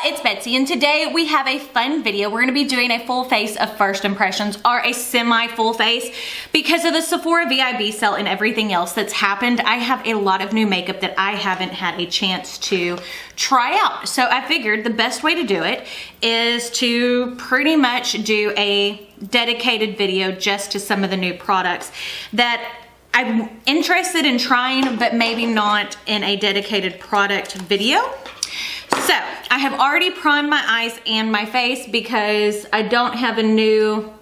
it's Betsy, and today we have a fun video. We're going to be doing a full face of first impressions, or a semi full face, because of the Sephora VIB sale and everything else that's happened. I have a lot of new makeup that I haven't had a chance to try out. So I figured the best way to do it is to pretty much do a dedicated video just to some of the new products that I'm interested in trying, but maybe not in a dedicated product video. So I have already primed my eyes and my face because I don't have a new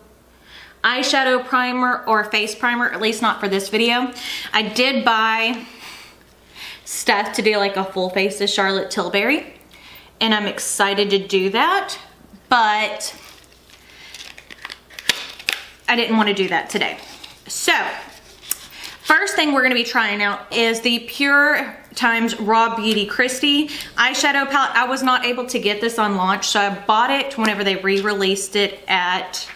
eyeshadow primer or face primer, at least not for this video. I did buy stuff to do like a full face of Charlotte Tilbury, and I'm excited to do that, but I didn't want to do that today. So first thing we're going to be trying out is the Pure Times Raw Beauty Christie eyeshadow palette. I was not able to get this on launch, so I bought it whenever they re-released it at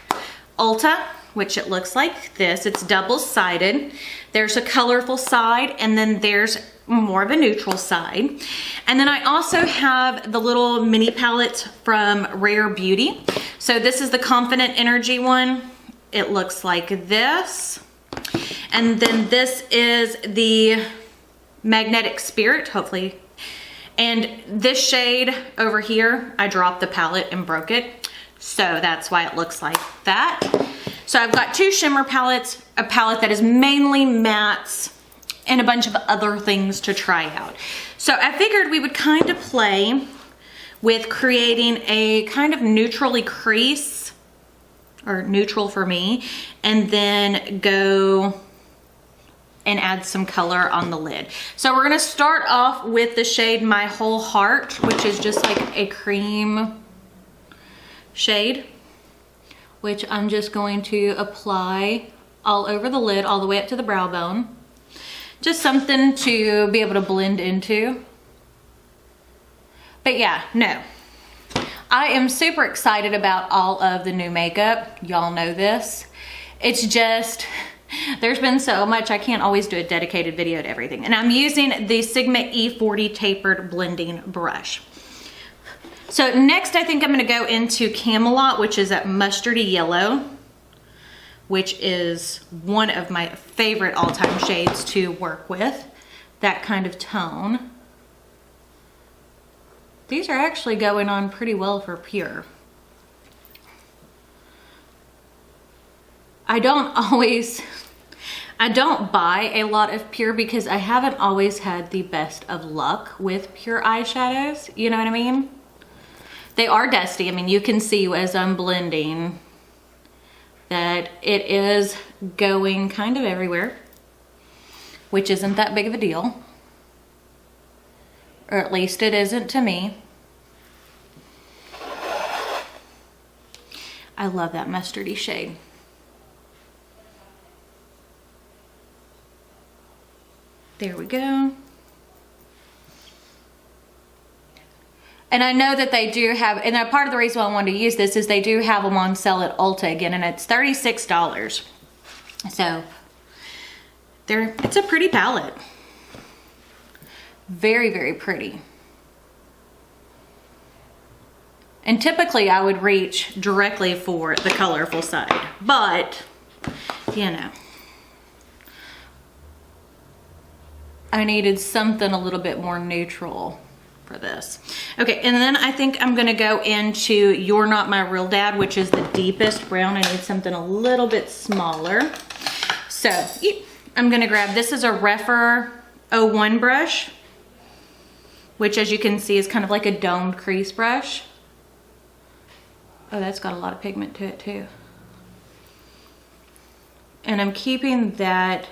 Ulta, which it looks like this. It's double-sided. There's a colorful side, and then there's more of a neutral side. And then I also have the little mini palettes from Rare Beauty. So this is the Confident Energy one. It looks like this. And then this is the Magnetic Spirit, hopefully. And this shade over here, I dropped the palette and broke it. So that's why it looks like that. So I've got two shimmer palettes, a palette that is mainly mattes, and a bunch of other things to try out. So I figured we would kind of play with creating a kind of neutrally crease, or neutral for me, and then go and add some color on the lid. So we're gonna start off with the shade My Whole Heart, which is just like a cream shade, which I'm just going to apply all over the lid, all the way up to the brow bone. Just something to be able to blend into. But yeah, no. I am super excited about all of the new makeup. Y'all know this. It's just, there's been so much, I can't always do a dedicated video to everything. And I'm using the Sigma E40 tapered blending brush. So next I think I'm gonna go into Camelot, which is that mustardy yellow, which is one of my favorite all-time shades to work with, that kind of tone. These are actually going on pretty well for Pure. I don't buy a lot of Pure because I haven't always had the best of luck with Pure eyeshadows, you know what I mean? They are dusty. I mean, you can see as I'm blending that it is going kind of everywhere, which isn't that big of a deal. Or at least it isn't to me. I love that mustardy shade. There we go. And I know that they do have, and part of the reason why I wanted to use this is they do have them on sale at Ulta again, and it's $36. So it's a pretty palette. Very, very pretty. And typically I would reach directly for the colorful side, but you know, I needed something a little bit more neutral for this. Okay, and then I think I'm gonna go into You're Not My Real Dad, which is the deepest brown. I need something a little bit smaller. So I'm gonna grab, this is a Rephr 01 brush, which as you can see is kind of like a domed crease brush. Oh, that's got a lot of pigment to it too. And I'm keeping that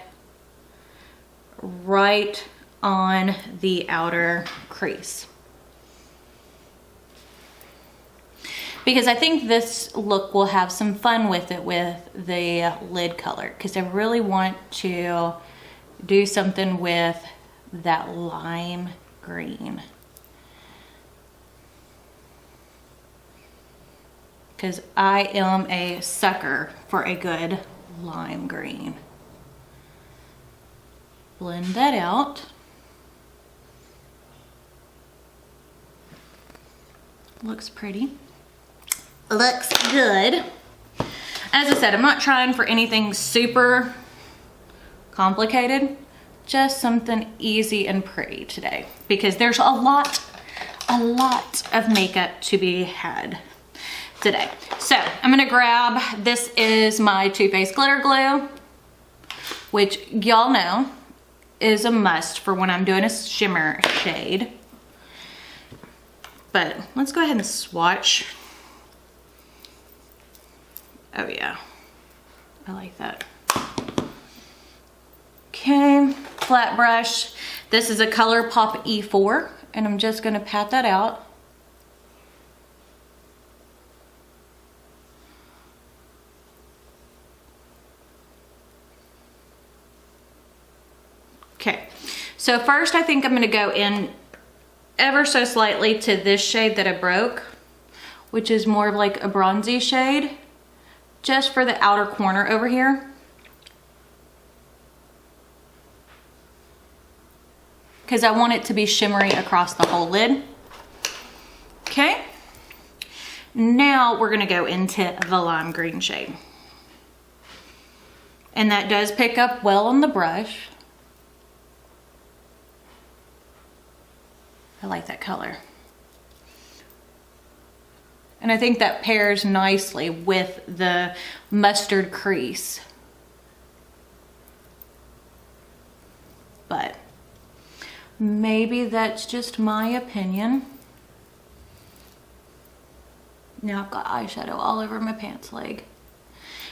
right on the outer crease, because I think this look will have some fun with it with the lid color, because I really want to do something with that lime green, because I am a sucker for a good lime green. Blend that out. Looks pretty. Looks good. As I said, I'm not trying for anything super complicated, just something easy and pretty today because there's a lot of makeup to be had today. So I'm gonna grab, this is my Too Faced glitter glue, which y'all know is a must for when I'm doing a shimmer shade. But let's go ahead and swatch. Oh yeah, I like that. Okay, flat brush. This is a ColourPop E4, and I'm just gonna pat that out. Okay, so first I think I'm gonna go in ever so slightly to this shade that I broke, which is more of like a bronzy shade, just for the outer corner over here. Because I want it to be shimmery across the whole lid. Okay, now we're gonna go into the lime green shade. And that does pick up well on the brush. I like that color. And I think that pairs nicely with the mustard crease. But maybe that's just my opinion. Now I've got eyeshadow all over my pants leg.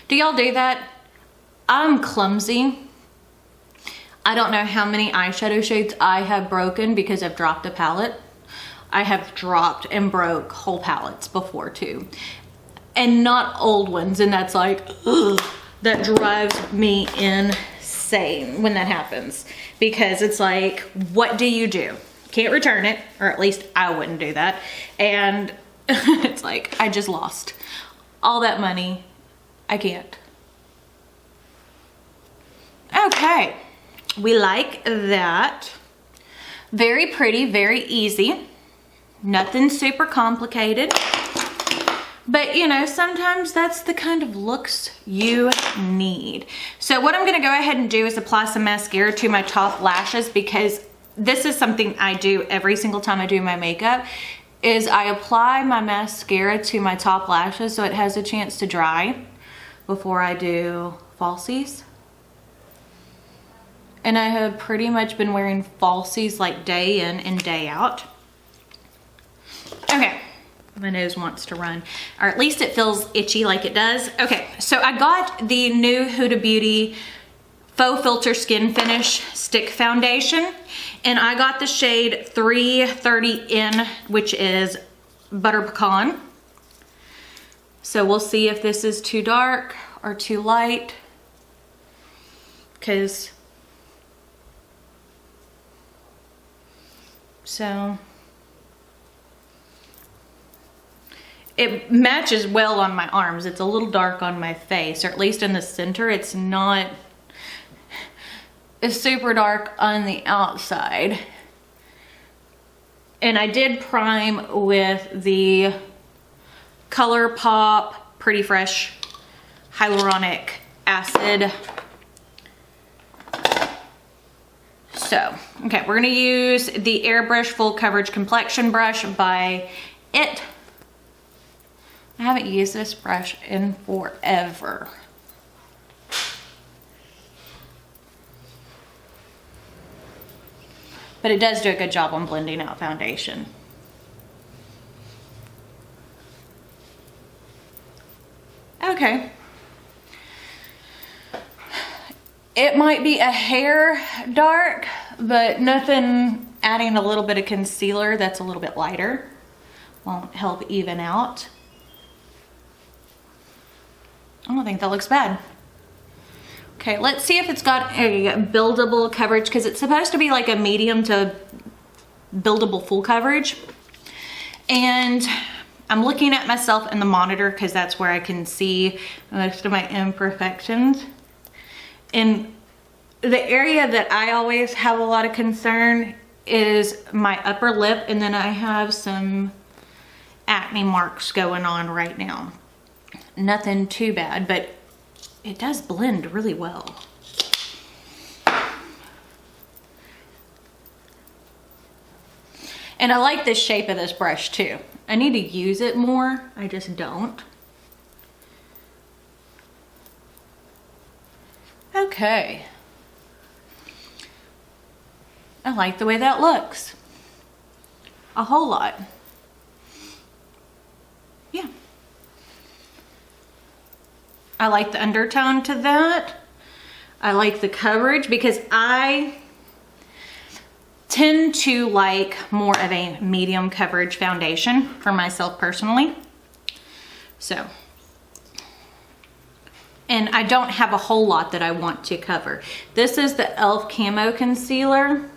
Do y'all do that? I'm clumsy. I don't know how many eyeshadow shades I have broken because I've dropped a palette. I have dropped and broke whole palettes before too. And not old ones, and that's like, ugh, that drives me insane when that happens. Because it's like, what do you do? Can't return it, or at least I wouldn't do that. And it's like, I just lost all that money. I can't. Okay. We like that. Very pretty, very easy. Nothing super complicated. But you know, sometimes that's the kind of looks you need. So what I'm gonna go ahead and do is apply some mascara to my top lashes, because this is something I do every single time I do my makeup, is I apply my mascara to my top lashes so it has a chance to dry before I do falsies. And I have pretty much been wearing falsies like day in and day out. Okay, my nose wants to run, or at least it feels itchy like it does. Okay, so I got the new Huda Beauty Faux Filter Skin Finish Stick Foundation, and I got the shade 330N, which is Butter Pecan. So we'll see if this is too dark or too light, because so it matches well on my arms. It's a little dark on my face, or at least in the center. It's not, it's super dark on the outside. And I did prime with the ColourPop Pretty Fresh Hyaluronic Acid. So, okay, we're gonna use the Airbrush Full Coverage Complexion Brush by It. I haven't used this brush in forever. But it does do a good job on blending out foundation. Okay. It might be a hair dark, but nothing adding a little bit of concealer that's a little bit lighter won't help even out. I don't think that looks bad. Okay, let's see if it's got a buildable coverage, because it's supposed to be like a medium to buildable full coverage. And I'm looking at myself in the monitor because that's where I can see most of my imperfections. And the area that I always have a lot of concern is my upper lip, and then I have some acne marks going on right now. Nothing too bad, but it does blend really well. And I like the shape of this brush too. I need to use it more, I just don't. Okay. I like the way that looks. A whole lot. Yeah. I like the undertone to that. I like the coverage because I tend to like more of a medium coverage foundation for myself personally. So, and I don't have a whole lot that I want to cover. This is the e.l.f. Camo Concealer,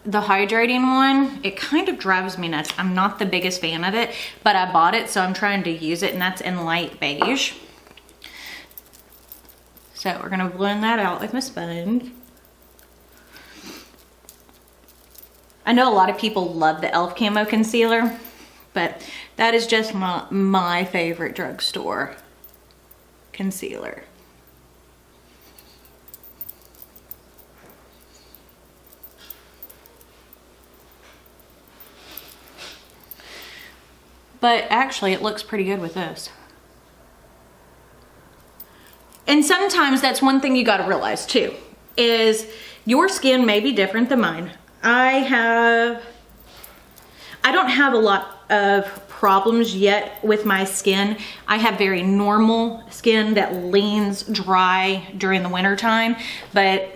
the hydrating one. It kind of drives me nuts. I'm not the biggest fan of it, but I bought it, so I'm trying to use it, and that's in light beige. So we're gonna blend that out with my sponge. I know a lot of people love the e.l.f. Camo Concealer, but that is just my favorite drugstore concealer. But actually it looks pretty good with this. And sometimes that's one thing you gotta realize too, is your skin may be different than mine. I don't have a lot of problems yet with my skin. I have very normal skin that leans dry during the winter time, but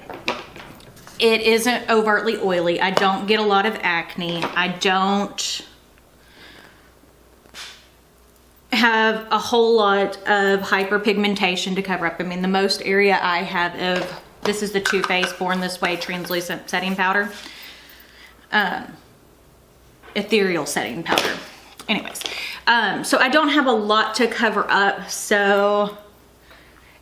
it isn't overtly oily. I don't get a lot of acne. I don't have a whole lot of hyperpigmentation to cover up. I mean, the most area I have of, this is the Too Faced Born This Way translucent setting powder. Ethereal setting powder. Anyways, so I don't have a lot to cover up, so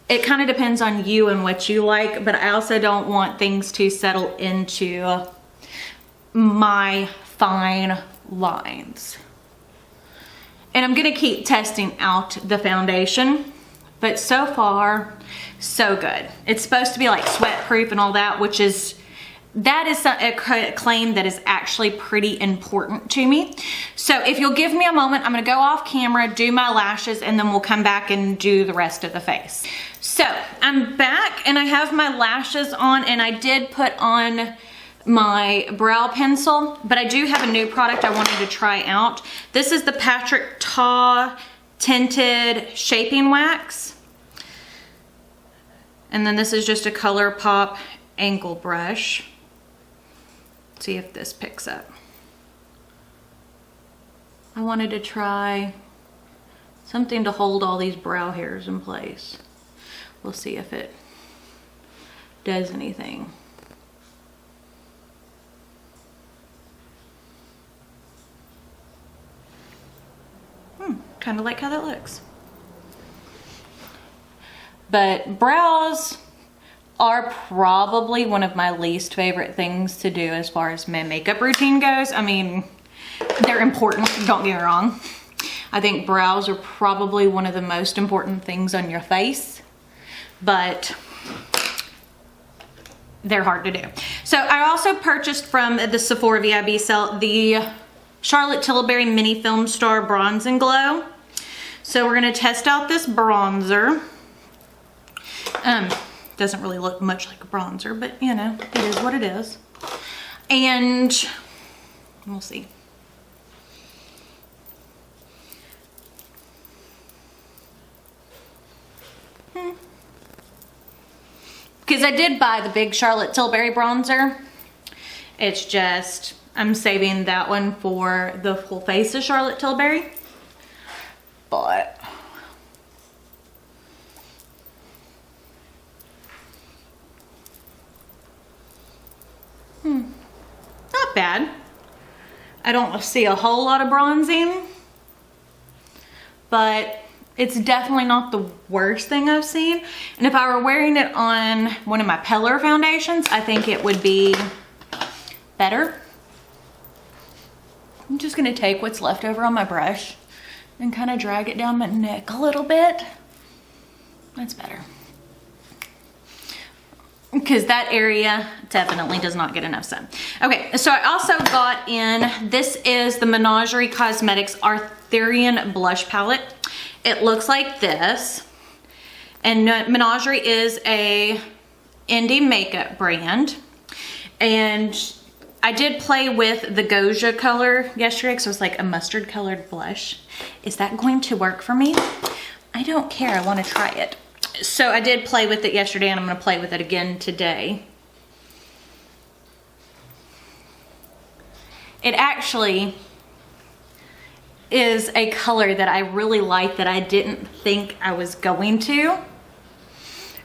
it kind of depends on you and what you like, but I also don't want things to settle into my fine lines. And I'm gonna keep testing out the foundation, but so far, so good. It's supposed to be like sweat proof and all that, which is, that is a claim that is actually pretty important to me. So if you'll give me a moment, I'm gonna go off camera, do my lashes, and then we'll come back and do the rest of the face. So I'm back and I have my lashes on, and I did put on my brow pencil, but I do have a new product I wanted to try out. This is the Patrick Ta Tinted Shaping Wax. And then this is just a ColourPop angle brush. Let's see if this picks up. I wanted to try something to hold all these brow hairs in place. We'll see if it does anything. Kind of like how that looks. But brows are probably one of my least favorite things to do as far as my makeup routine goes. I mean, they're important, don't get me wrong. I think brows are probably one of the most important things on your face, but they're hard to do. So I also purchased from the Sephora VIB sale the Charlotte Tilbury Mini Film Star Bronze and Glow. So we're gonna test out this bronzer. Doesn't really look much like a bronzer, but you know, it is what it is. And we'll see. Because I did buy the big Charlotte Tilbury bronzer. It's just, I'm saving that one for the full face of Charlotte Tilbury. But not bad. I don't see a whole lot of bronzing, but it's definitely not the worst thing I've seen. And if I were wearing it on one of my Peller foundations, I think it would be better. I'm just gonna take what's left over on my brush and kind of drag it down my neck a little bit. That's better. Because that area definitely does not get enough sun. Okay, so I also got in, this is the Menagerie Cosmetics Arthurian Blush Palette. It looks like this. And Menagerie is a indie makeup brand. And I did play with the Goja color yesterday because it was like a mustard colored blush. Is that going to work for me? I don't care, I want to try it. So I did play with it yesterday and I'm going to play with it again today. It actually is a color that I really like that I didn't think I was going to.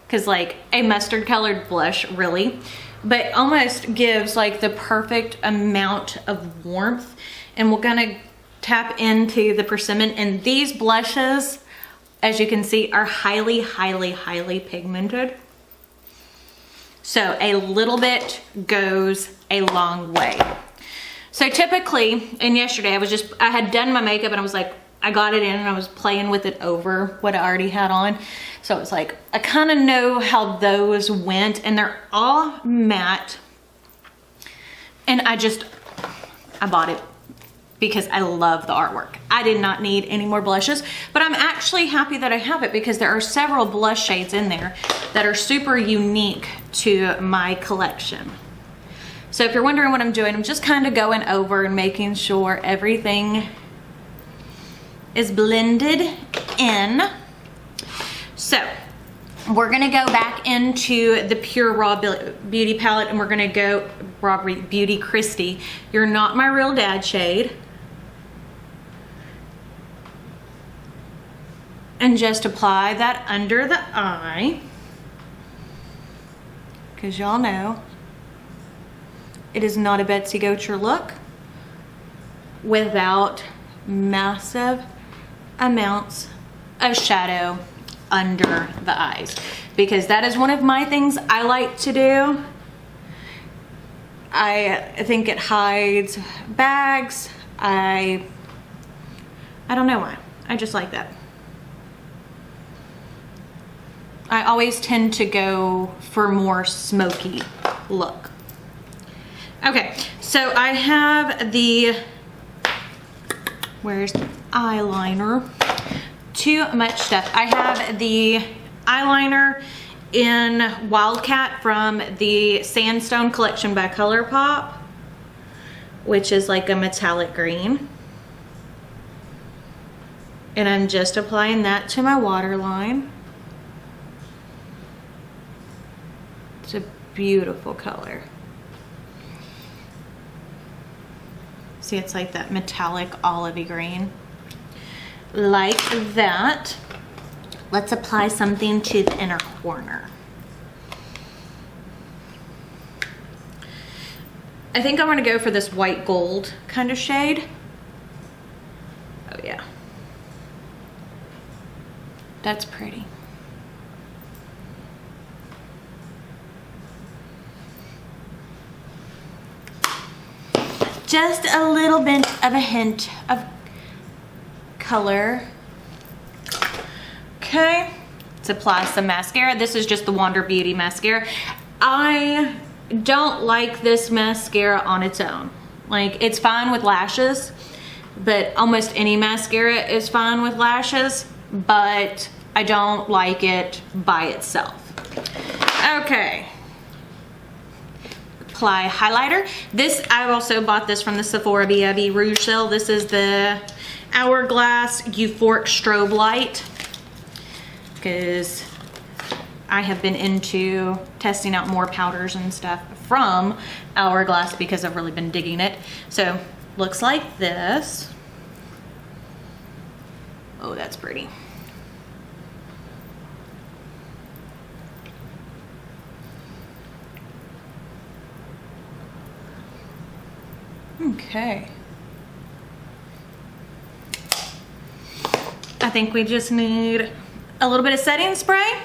Because like a mustard colored blush, really. But almost gives like the perfect amount of warmth. And we're going to tap into the persimmon. And these blushes, as you can see, are highly, highly, highly pigmented. So a little bit goes a long way. So typically, and yesterday I had done my makeup and I was like, I got it in and I was playing with it over what I already had on. So it's like, I kind of know how those went and they're all matte. And I bought it because I love the artwork. I did not need any more blushes, but I'm actually happy that I have it because there are several blush shades in there that are super unique to my collection. So if you're wondering what I'm doing, I'm just kind of going over and making sure everything is blended in. So we're gonna go back into the Pure Raw Beauty palette and we're gonna go Raw Beauty Christy. You're Not My Real Dad shade. And just apply that under the eye. Because y'all know it is not a Betsy Gocher look without massive amounts of shadow under the eyes, because that is one of my things I like to do. I think it hides bags. I don't know why. I just like that. I always tend to go for more smoky look. Okay, so I have the, where's the eyeliner? Too much stuff. I have the eyeliner in Wildcat from the Sandstone collection by ColourPop, which is like a metallic green. And I'm just applying that to my waterline. It's a beautiful color. See, it's like that metallic olivey green. Like that. Let's apply something to the inner corner. I think I'm gonna go for this white gold kind of shade. Oh yeah. That's pretty. Just a little bit of a hint of color. Okay, let's apply some mascara. This is just the Wander Beauty mascara. I don't like this mascara on its own. Like, it's fine with lashes, but almost any mascara is fine with lashes, but I don't like it by itself. Okay. Apply highlighter. This, I also bought this from the Sephora BIB Rouge sale. This is the Hourglass Euphoric Strobe Light, because I have been into testing out more powders and stuff from Hourglass because I've really been digging it. So looks like this. Oh, that's pretty. Okay. I think we just need a little bit of setting spray.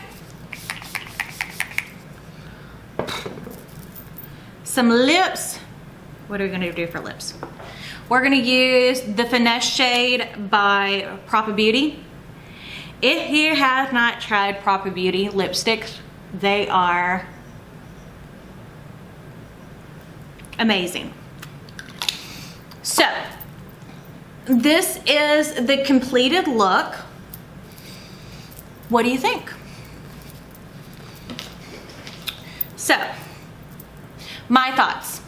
Some lips. What are we gonna do for lips? we're gonna use the Finesse shade by Proper Beauty. If you have not tried Proper Beauty lipsticks, they are amazing. So, this is the completed look. What do you think? So, my thoughts.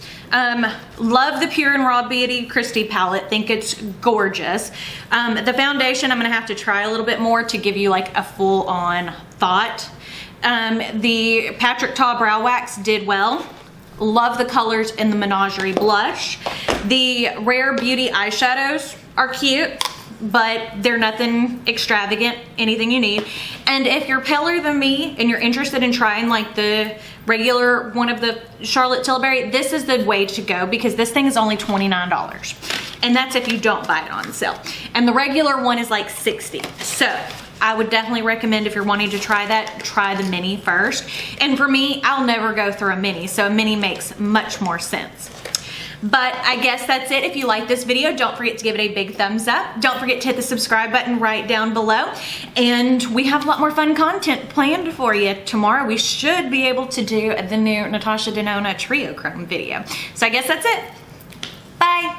Love the Pure and Raw Beauty Christie palette. Think it's gorgeous. The foundation, I'm gonna have to try a little bit more to give you like a full-on thought. The Patrick Ta Brow Wax did well. Love the colors in the Menagerie blush. The Rare Beauty eyeshadows are cute, but they're nothing extravagant, anything you need. And if you're paler than me and you're interested in trying like the regular one of the Charlotte Tilbury, this is the way to go because this thing is only $29. And that's if you don't buy it on sale. And the regular one is like $60. So I would definitely recommend if you're wanting to try that, try the mini first. And for me, I'll never go through a mini, so a mini makes much more sense. But I guess that's it. If you like this video, don't forget to give it a big thumbs up. Don't forget to hit the subscribe button right down below. And we have a lot more fun content planned for you. Tomorrow we should be able to do the new Natasha Denona Trio Chrome video. So I guess that's it. Bye.